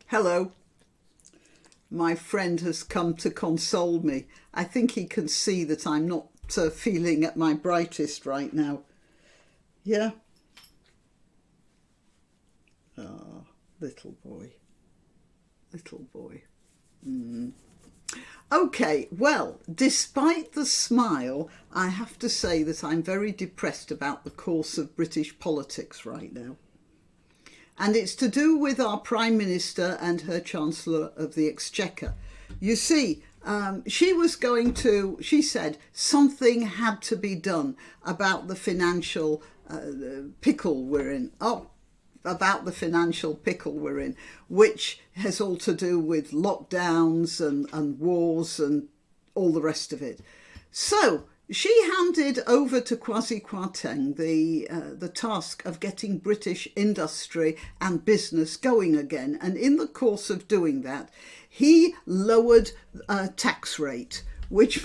Hello. My friend has come to console me. I think he can see that I'm not feeling at my brightest right now. Yeah? Ah, little boy. Little boy. Okay, well, despite the smile, I have to say that I'm very depressed about the course of British politics right now. And it's to do with our Prime Minister and her Chancellor of the Exchequer. You see, she said something had to be done about the financial pickle we're in. About the financial pickle we're in, which has all to do with lockdowns and wars and all the rest of it. So she handed over to Truss and Kwarteng the task of getting British industry and business going again. And in the course of doing that, he lowered a tax rate, which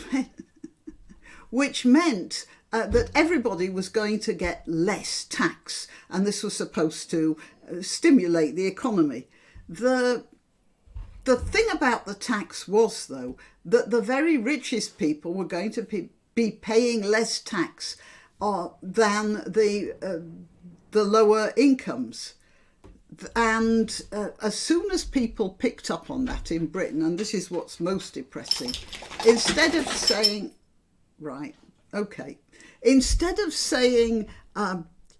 meant that everybody was going to get less tax, and this was supposed to stimulate the economy. The thing about the tax was, though, that the very richest people were going to be paying less tax than the lower incomes. And as soon as people picked up on that in Britain, and this is what's most depressing, instead of saying,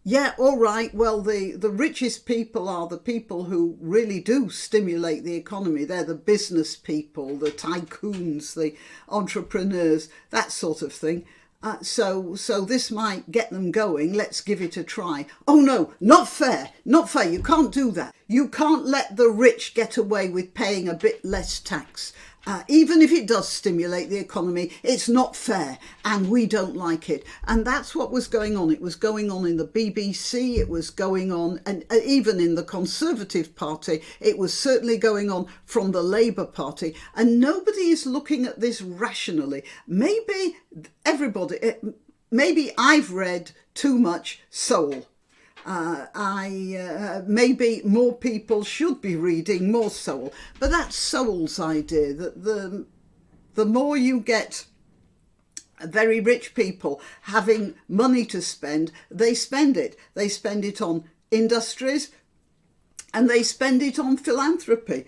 yeah, all right, well, the richest people are the people who really do stimulate the economy. They're the business people, the tycoons, the entrepreneurs, that sort of thing. So this might get them going. Let's give it a try. Oh, no, not fair. Not fair. You can't do that. You can't let the rich get away with paying a bit less tax. Even if it does stimulate the economy, it's not fair and we don't like it. And that's what was going on. It was going on in the BBC, it was going on, and even in the Conservative Party, it was certainly going on from the Labour Party. And nobody is looking at this rationally. Maybe I've read too much soul. Maybe more people should be reading more soul, but that's soul's idea, that the more you get very rich people having money to spend, they spend it. They spend it on industries and they spend it on philanthropy.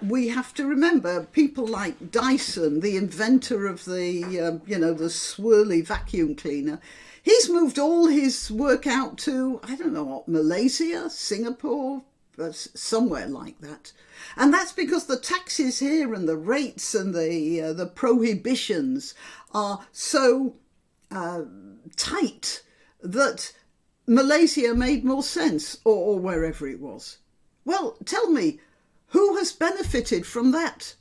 We have to remember people like Dyson, the inventor of the swirly vacuum cleaner. He's moved all his work out to, I don't know what, Malaysia, Singapore, somewhere like that. And that's because the taxes here and the rates and the prohibitions are so tight that Malaysia made more sense, or wherever it was. Well, tell me, who has benefited from that?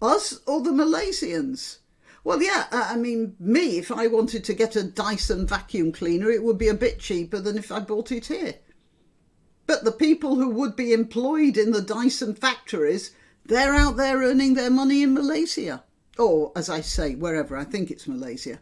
Us or the Malaysians? Well, yeah, me, if I wanted to get a Dyson vacuum cleaner, it would be a bit cheaper than if I bought it here. But the people who would be employed in the Dyson factories, they're out there earning their money in Malaysia. Or, as I say, wherever, I think it's Malaysia.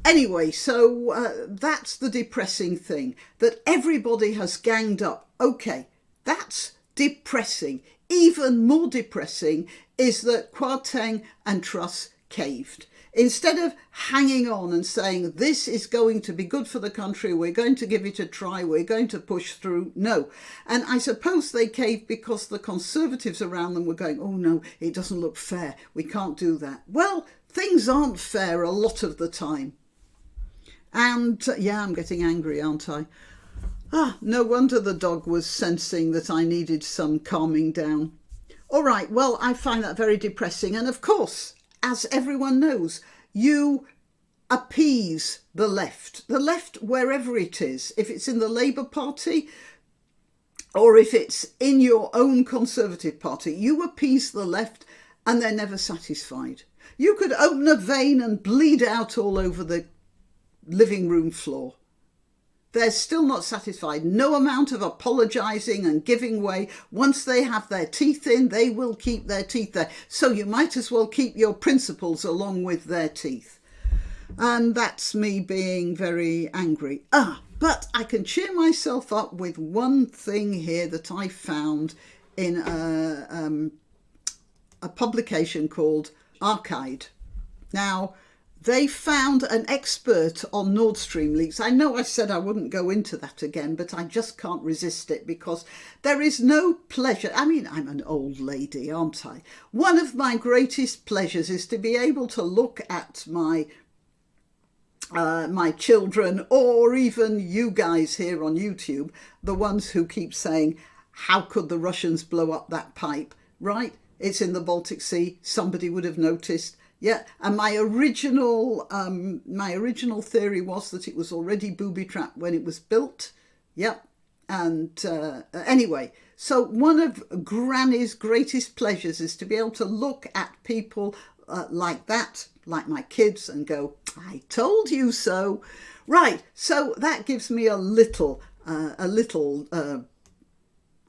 Anyway, so that's the depressing thing, that everybody has ganged up. Okay, that's depressing. Even more depressing is that Kwarteng and Truss caved. Instead of hanging on and saying, this is going to be good for the country, we're going to give it a try, we're going to push through, no. And I suppose they caved because the Conservatives around them were going, oh no, it doesn't look fair, we can't do that. Well, things aren't fair a lot of the time. And yeah, I'm getting angry, aren't I? No wonder the dog was sensing that I needed some calming down. All right, well, I find that very depressing. And of course, as everyone knows, you appease the left wherever it is. If it's in the Labour Party or if it's in your own Conservative Party, you appease the left and they're never satisfied. You could open a vein and bleed out all over the living room floor. They're still not satisfied. No amount of apologising and giving way. Once they have their teeth in, they will keep their teeth there. So you might as well keep your principles along with their teeth. And that's me being very angry. But I can cheer myself up with one thing here that I found in a publication called Archive. Now, they found an expert on Nordstream Leaks. I know I said I wouldn't go into that again, but I just can't resist it because there is no pleasure. I mean, I'm an old lady, aren't I? One of my greatest pleasures is to be able to look at my children, or even you guys here on YouTube, the ones who keep saying, how could the Russians blow up that pipe? Right? It's in the Baltic Sea. Somebody would have noticed. Yeah, and my original theory was that it was already booby-trapped when it was built. Yep. And anyway, so one of Granny's greatest pleasures is to be able to look at people like that, like my kids, and go, I told you so. Right, so that gives me a little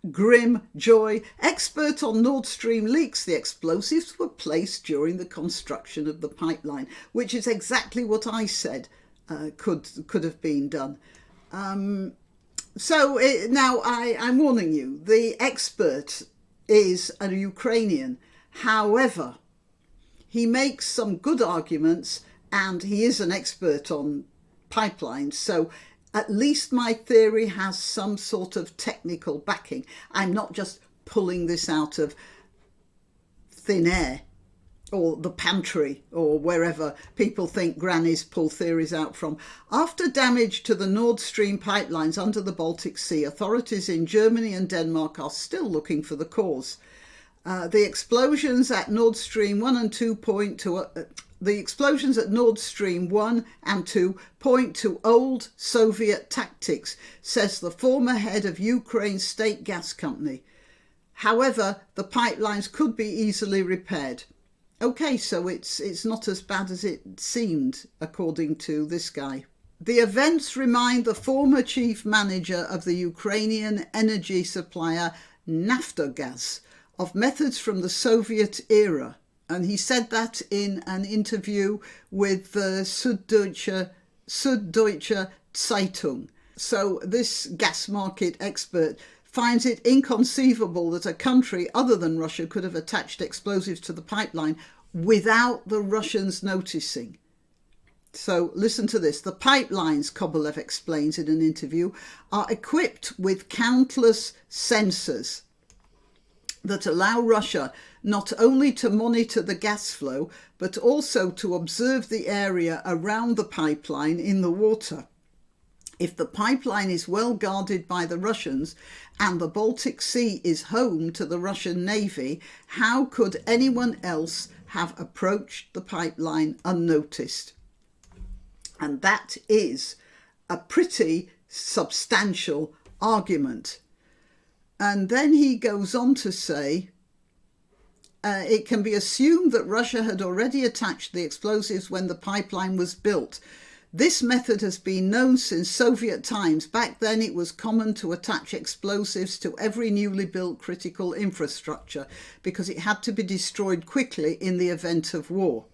grim joy. Expert on Nordstream Leaks. The explosives were placed during the construction of the pipeline, which is exactly what I said could have been done. Now I'm warning you, the expert is a Ukrainian. However, he makes some good arguments and he is an expert on pipelines. So at least my theory has some sort of technical backing. I'm not just pulling this out of thin air or the pantry or wherever people think grannies pull theories out from. After damage to the Nord Stream pipelines under the Baltic Sea, authorities in Germany and Denmark are still looking for the cause. The explosions at Nord Stream 1 and 2 point to the explosions at Nord Stream 1 and 2 point to old Soviet tactics, says the former head of Ukraine's state gas company. However, the pipelines could be easily repaired. Okay, so it's not as bad as it seemed, according to this guy. The events remind the former chief manager of the Ukrainian energy supplier Naftogaz of methods from the Soviet era. And he said that in an interview with the Süddeutsche Zeitung. So this gas market expert finds it inconceivable that a country other than Russia could have attached explosives to the pipeline without the Russians noticing. So listen to this. The pipelines, Kobolev explains in an interview, are equipped with countless sensors that allow Russia not only to monitor the gas flow, but also to observe the area around the pipeline in the water. If the pipeline is well guarded by the Russians and the Baltic Sea is home to the Russian Navy, how could anyone else have approached the pipeline unnoticed? And that is a pretty substantial argument. And then he goes on to say, it can be assumed that Russia had already attached the explosives when the pipeline was built. This method has been known since Soviet times. Back then it was common to attach explosives to every newly built critical infrastructure because it had to be destroyed quickly in the event of war.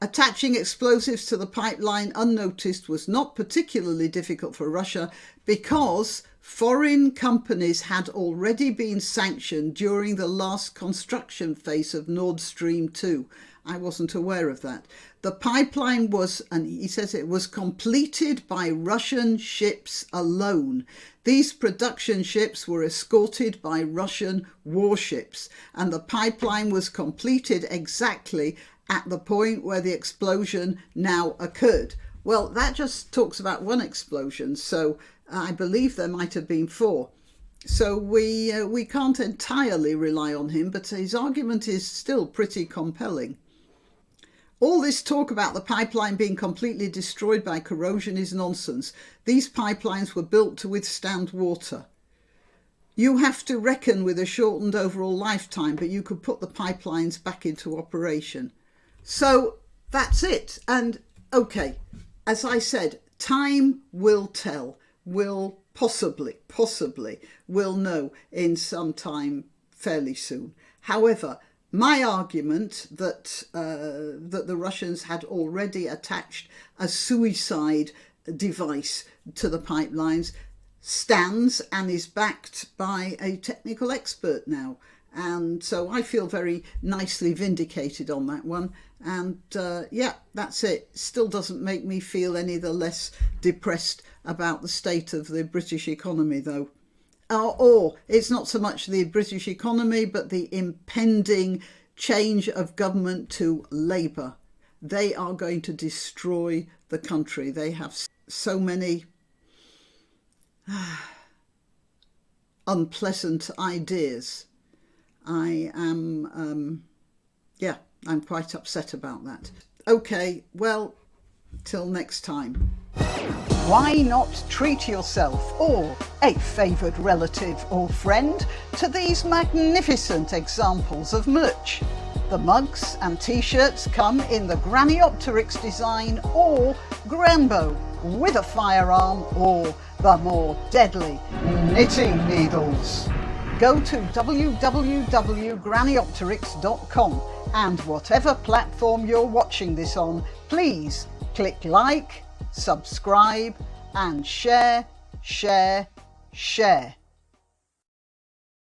Attaching explosives to the pipeline unnoticed was not particularly difficult for Russia because foreign companies had already been sanctioned during the last construction phase of Nord Stream 2. I wasn't aware of that. The pipeline was, and he says it was completed by Russian ships alone. These production ships were escorted by Russian warships, and the pipeline was completed exactly at the point where the explosion now occurred. Well, that just talks about one explosion, so I believe there might have been 4. So we can't entirely rely on him, but his argument is still pretty compelling. All this talk about the pipeline being completely destroyed by corrosion is nonsense. These pipelines were built to withstand water. You have to reckon with a shortened overall lifetime, but you could put the pipelines back into operation. So that's it. And okay, as I said, time will tell. We'll possibly will know in some time fairly soon. However, my argument that the Russians had already attached a suicide device to the pipelines, stands and is backed by a technical expert now. And so I feel very nicely vindicated on that one. And yeah, that's it. Still doesn't make me feel any the less depressed about the state of the British economy, though. Or it's not so much the British economy, but the impending change of government to Labour. They are going to destroy the country. They have so many unpleasant ideas. I'm quite upset about that. Okay, well, till next time. Why not treat yourself or a favoured relative or friend to these magnificent examples of merch? The mugs and t-shirts come in the granniopteryx design or Granbo with a firearm or the more deadly knitting needles. Go to www.granniopteryx.com and whatever platform you're watching this on, please click like, subscribe and share.